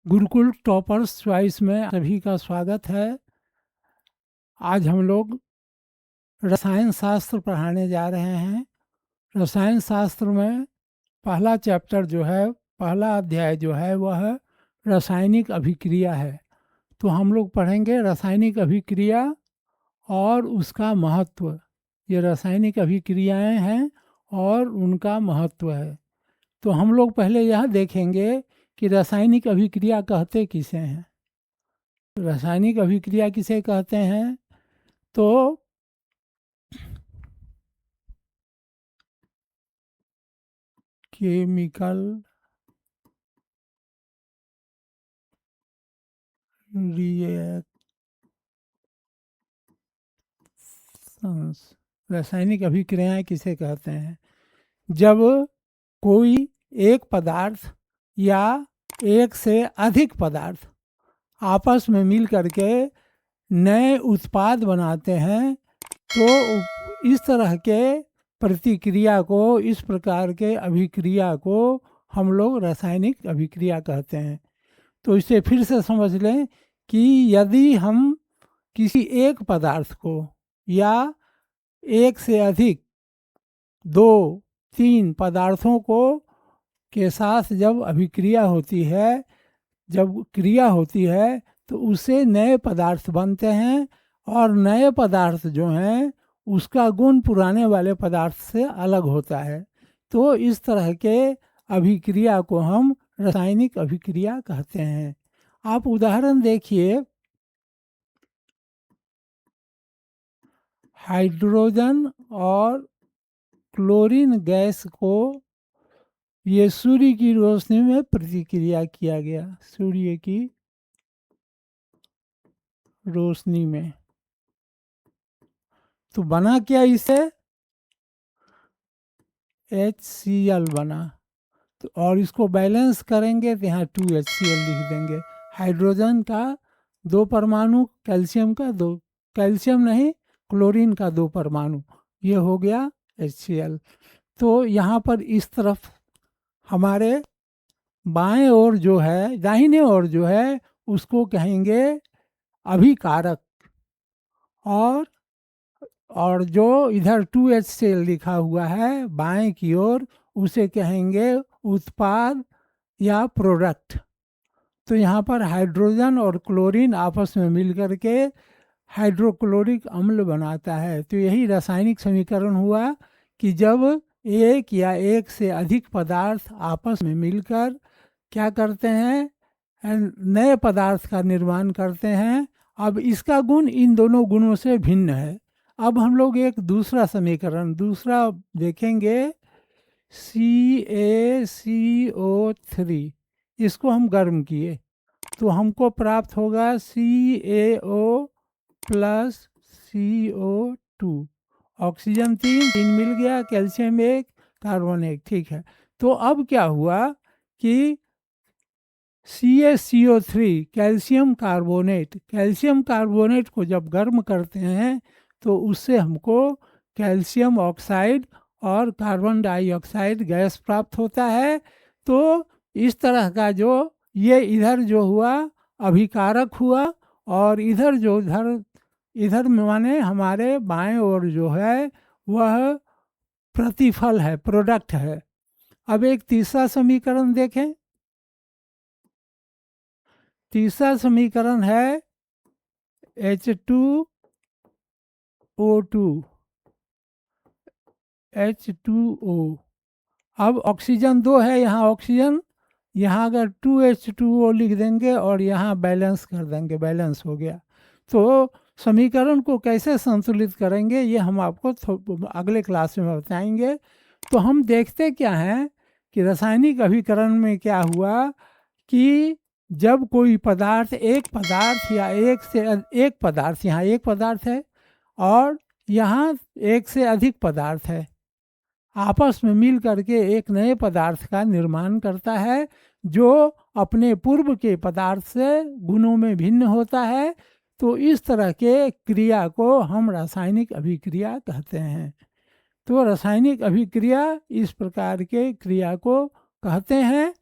Gurukul toppers choice में सभी का स्वागत है। आज हम लोग रसायन शास्त्र पढ़ाने जा रहे हैं। रसायन शास्त्र में पहला चैप्टर जो है, पहला अध्याय जो है वह रासायनिक अभिक्रिया है। तो हम लोग पढ़ेंगे रासायनिक अभिक्रिया और उसका महत्व। ये रासायनिक अभिक्रियाएं हैं और उनका महत्व है। तो हम लोग पहले यह देखेंगे कि रासायनिक अभिक्रिया कहते किसे हैं। रासायनिक अभिक्रिया किसे कहते हैं? तो केमिकल रिएक्शंस, रासायनिक अभिक्रियाएं किसे कहते हैं? जब कोई एक पदार्थ या एक से अधिक पदार्थ आपस में मिल करके नए उत्पाद बनाते हैं, तो इस तरह के प्रतिक्रिया को, इस प्रकार के अभिक्रिया को हम लोग रासायनिक अभिक्रिया कहते हैं। तो इसे फिर से समझ लें कि यदि हम किसी एक पदार्थ को या एक से अधिक 2-3 पदार्थों को के साथ जब अभिक्रिया होती है, जब क्रिया होती है, तो उससे नए पदार्थ बनते हैं और नए पदार्थ जो हैं उसका गुण पुराने वाले पदार्थ से अलग होता है। तो इस तरह के अभिक्रिया को हम रासायनिक अभिक्रिया कहते हैं। आप उदाहरण देखिए, हाइड्रोजन और क्लोरीन गैस को ये सूर्य की रोशनी में प्रतिक्रिया किया गया, सूर्य की रोशनी में। तो बना क्या इससे? HCl बना। तो और इसको बैलेंस करेंगे तो यहाँ 2HCl लिख देंगे। हाइड्रोजन का 2 परमाणु, कैल्शियम का 2, कैल्शियम नहीं क्लोरीन का 2 परमाणु, ये हो गया HCl। तो यहाँ पर इस तरफ हमारे बाएं ओर जो है, दाहिने ओर जो है, उसको कहेंगे अभिकारक, और जो इधर 2HCl लिखा हुआ है बाएं की ओर, उसे कहेंगे उत्पाद या प्रोडक्ट। तो यहाँ पर हाइड्रोजन और क्लोरीन आपस में मिलकर के हाइड्रोक्लोरिक अम्ल बनाता है। तो यही रासायनिक समीकरण हुआ कि जब एक या एक से अधिक पदार्थ आपस में मिलकर क्या करते हैं, नए पदार्थ का निर्माण करते हैं। अब इसका गुण इन दोनों गुणों से भिन्न है। अब हम लोग एक दूसरा समीकरण देखेंगे, CaCO3। इसको हम गर्म किए तो हमको प्राप्त होगा CaO प्लस CO2। ऑक्सीजन 3 मिल गया, कैल्शियम 1, कार्बन 1। ठीक है। तो अब क्या हुआ कि CaCO3 कैल्शियम कार्बोनेट को जब गर्म करते हैं तो उससे हमको कैल्शियम ऑक्साइड और कार्बन डाइऑक्साइड गैस प्राप्त होता है। तो इस तरह का जो ये इधर जो हुआ अभिकारक हुआ, और इधर माने हमारे बाएं ओर जो है वह प्रतिफल है, प्रोडक्ट है। अब एक तीसरा समीकरण देखें। तीसरा समीकरण है H2O। अब ऑक्सीजन 2 है, यहाँ ऑक्सीजन, यहाँ अगर 2H2O लिख देंगे और यहाँ बैलेंस कर देंगे, बैलेंस हो गया। तो समीकरण को कैसे संतुलित करेंगे ये हम आपको अगले क्लास में बताएंगे। तो हम देखते क्या हैं कि रासायनिक अभिकरण में क्या हुआ कि जब कोई पदार्थ, एक पदार्थ या एक पदार्थ, यहाँ एक पदार्थ है और यहाँ एक से अधिक पदार्थ है, आपस में मिल करके एक नए पदार्थ का निर्माण करता है जो अपने पूर्व के पदार्थ से गुणों में भिन्न होता है। तो इस तरह के क्रिया को हम रासायनिक अभिक्रिया कहते हैं। तो रासायनिक अभिक्रिया इस प्रकार के क्रिया को कहते हैं।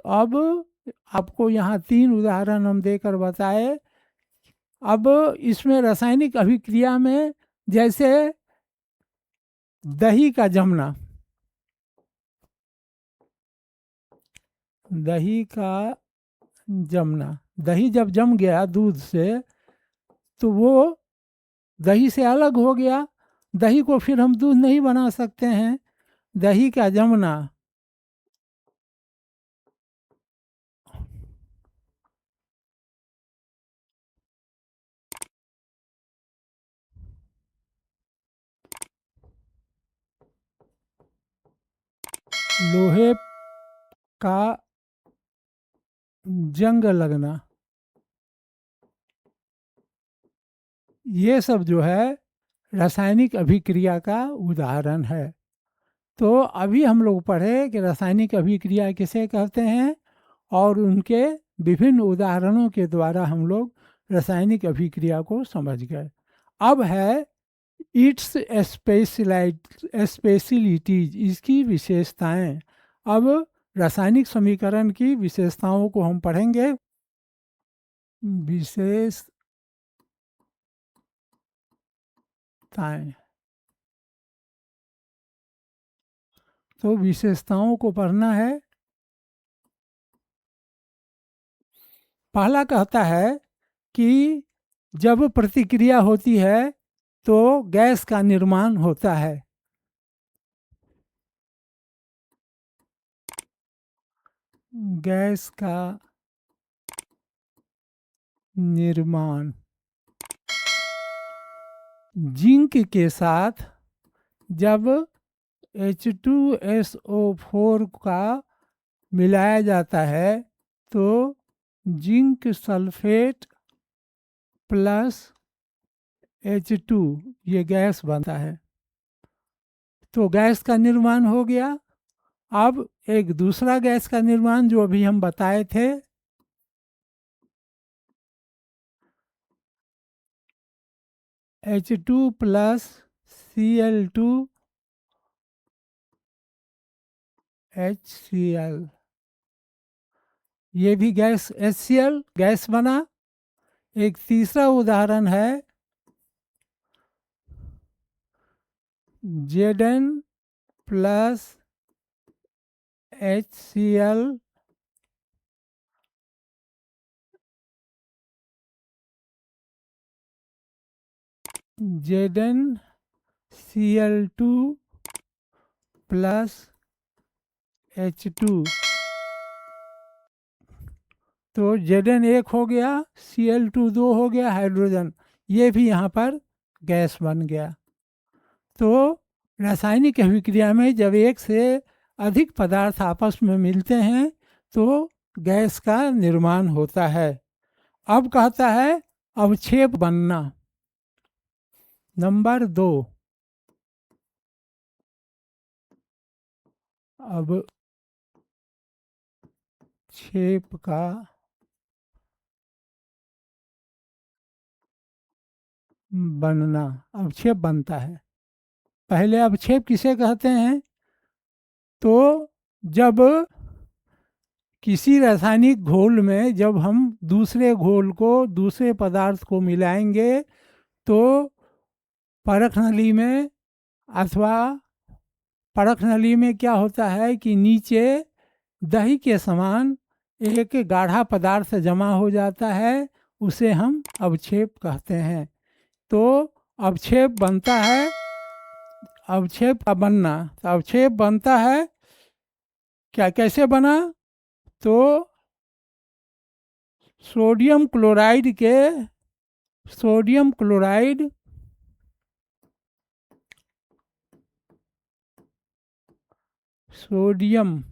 अब आपको यहाँ 3 उदाहरण हम देकर बताए। अब इसमें रासायनिक अभिक्रिया में जैसे दही का जमना, दही का जमना, दही जब जम गया दूध से तो वो दही से अलग हो गया, दही को फिर हम दूध नहीं बना सकते हैं। दही का जमना लोहे का जंग लगना, ये सब जो है रासायनिक अभिक्रिया का उदाहरण है। तो अभी हम लोग पढ़े कि रासायनिक अभिक्रिया किसे कहते हैं और उनके विभिन्न उदाहरणों के द्वारा हम लोग रासायनिक अभिक्रिया को समझ गए। अब है इट्स स्पेशलिटीज, इसकी विशेषताएं। अब रासायनिक समीकरण की विशेषताओं को हम पढ़ेंगे। विशेषताएं, तो विशेषताओं को पढ़ना है। पहला कहता है कि जब प्रतिक्रिया होती है तो गैस का निर्माण होता है। गैस का निर्माण जिंक के साथ जब H2SO4 का मिलाया जाता है तो जिंक सल्फेट प्लस H2 ये गैस बनता है। तो गैस का निर्माण हो गया। अब एक दूसरा गैस का निर्माण जो अभी हम बताए थे, H2 प्लस Cl2 HCl, ये भी गैस HCl गैस बना। एक तीसरा उदाहरण है Zn plus HCl ZnCl2 plus H2, तो Zn एक हो गया, Cl2 दो हो गया हाइड्रोजन, ये भी यहाँ पर गैस बन गया। तो रासायनिक अभिक्रिया में जब एक से अधिक पदार्थ आपस में मिलते हैं तो गैस का निर्माण होता है। अब कहता है अवक्षेप बनना। नंबर 2, अवक्षेप का बनना, अवक्षेप बनता है। पहले अवक्षेप किसे कहते हैं? तो जब किसी रासायनिक घोल में जब हम दूसरे घोल को दूसरे पदार्थ को मिलाएंगे तो परख नली में अथवा परख नली में क्या होता है कि नीचे दही के समान एक गाढ़ा पदार्थ जमा हो जाता है, उसे हम अवक्षेप कहते हैं। तो अवक्षेप बनता है। अवक्षेप का बनना, तो अवक्षेप बनता है क्या, कैसे बना? तो सोडियम क्लोराइड के sodium chloride sodium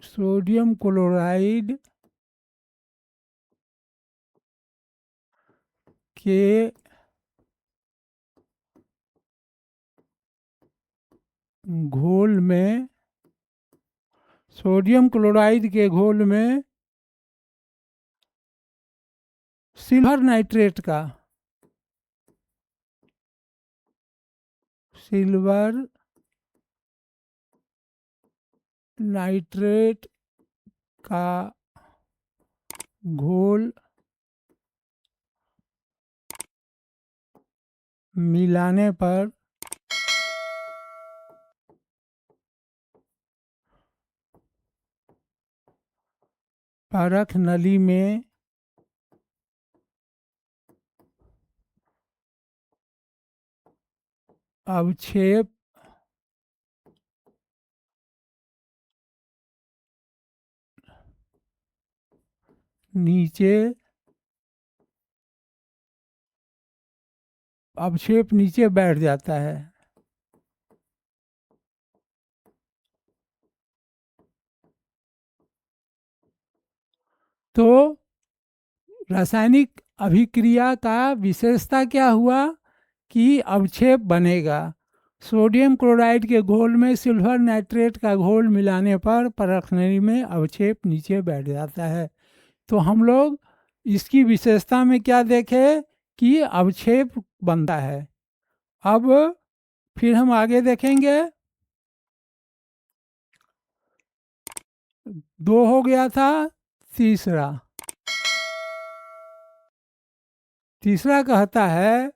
sodium chloride के घोल में, सोडियम क्लोराइड के घोल में सिल्वर नाइट्रेट का सिल्वर नाइट्रेट का घोल मिलाने पर परख नली में अवक्षेप नीचे बैठ जाता है। तो रासायनिक अभिक्रिया का विशेषता क्या हुआ कि अवक्षेप बनेगा। सोडियम क्लोराइड के घोल में सिल्वर नाइट्रेट का घोल मिलाने पर परखनली में अवक्षेप नीचे बैठ जाता है। तो हम लोग इसकी विशेषता में क्या देखें कि अवक्षेप बनता है। अब फिर हम आगे देखेंगे। 2 हो गया था। तीसरा कहता है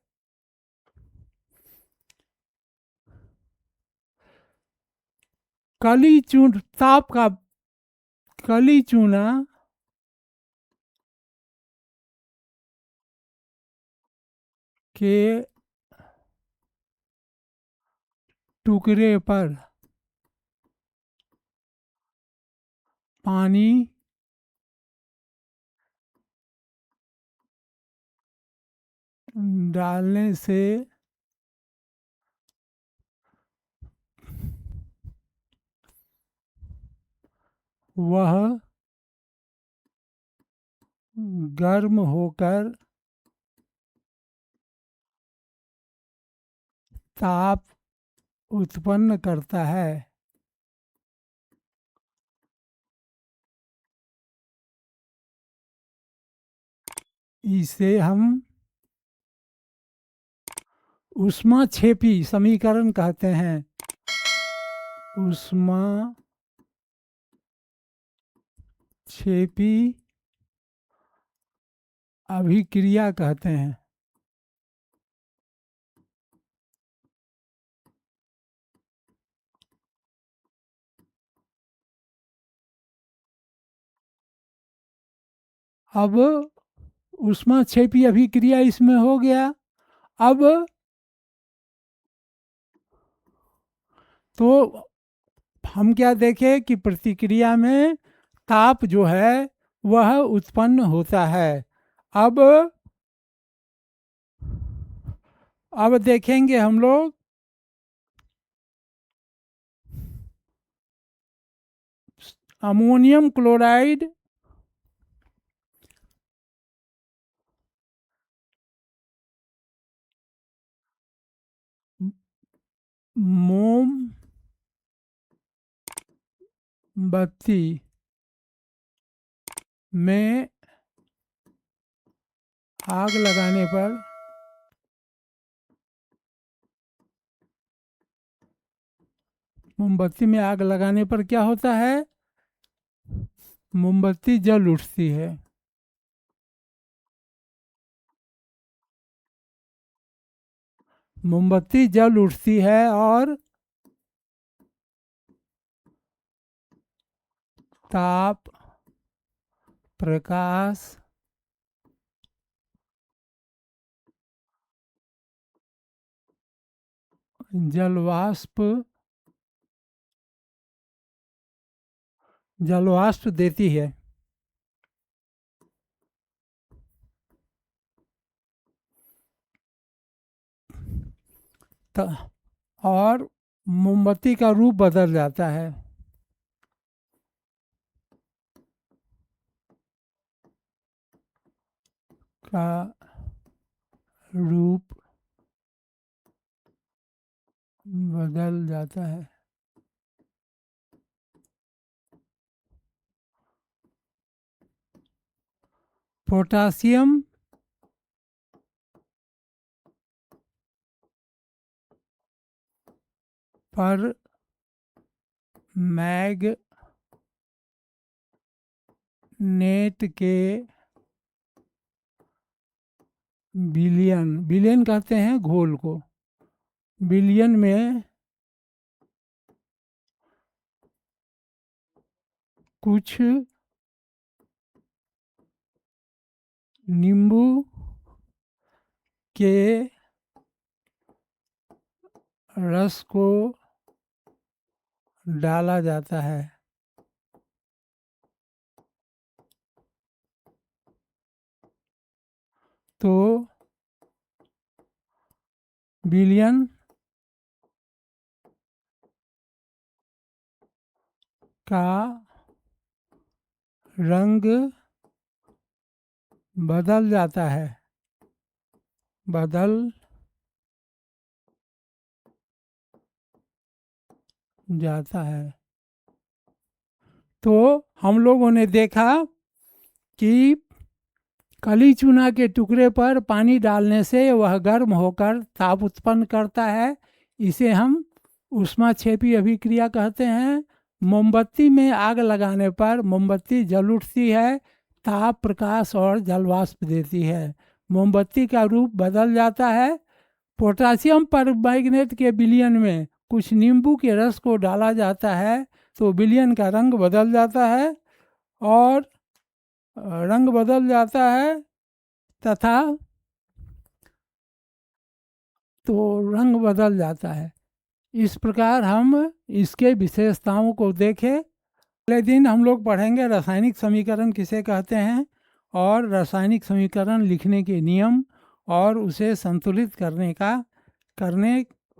कली चूर्ण ताप का कली चूना के टुकड़े पर पानी डालने से वह गर्म होकर ताप उत्पन्न करता है। इसे हम ऊष्माक्षेपी समीकरण कहते हैं। ऊष्माक्षेपी अभिक्रिया कहते हैं। अब ऊष्माक्षेपी अभिक्रिया इसमें हो गया। अब तो हम क्या देखें कि प्रतिक्रिया में ताप जो है वह उत्पन्न होता है। अब देखेंगे हम लोग अमोनियम क्लोराइड मोमबत्ती में आग लगाने पर क्या होता है। मोमबत्ती जल उठती है। मोमबत्ती जल उठती है और ताप प्रकाश जलवाष्प देती है। और मोमबत्ती का रूप बदल जाता है। का रूप बदल जाता है। पोटासियम पर मैग्नेट के बिलियन, बिलियन कहते हैं घोल को, बिलियन में कुछ नींबू के रस को डाला जाता है। तो बिलियन का रंग बदल जाता है, बदल जाता है। तो हम लोगों ने देखा कि कली चूना के टुकड़े पर पानी डालने से वह गर्म होकर ताप उत्पन्न करता है। इसे हम ऊष्माक्षेपी अभिक्रिया कहते हैं। मोमबत्ती में आग लगाने पर मोमबत्ती जल उठती है, ताप, प्रकाश और जलवाष्प देती है। मोमबत्ती का रूप बदल जाता है। पोटासियम परमैंगनेट के विलयन में कुछ नींबू के रस को डाला जाता है तो विलयन का रंग बदल जाता है और रंग बदल जाता है तथा तो रंग बदल जाता है। इस प्रकार हम इसके विशेषताओं को देखें। अगले दिन हम लोग पढ़ेंगे रासायनिक समीकरण किसे कहते हैं और रासायनिक समीकरण लिखने के नियम और उसे संतुलित करने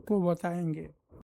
को बताएंगे।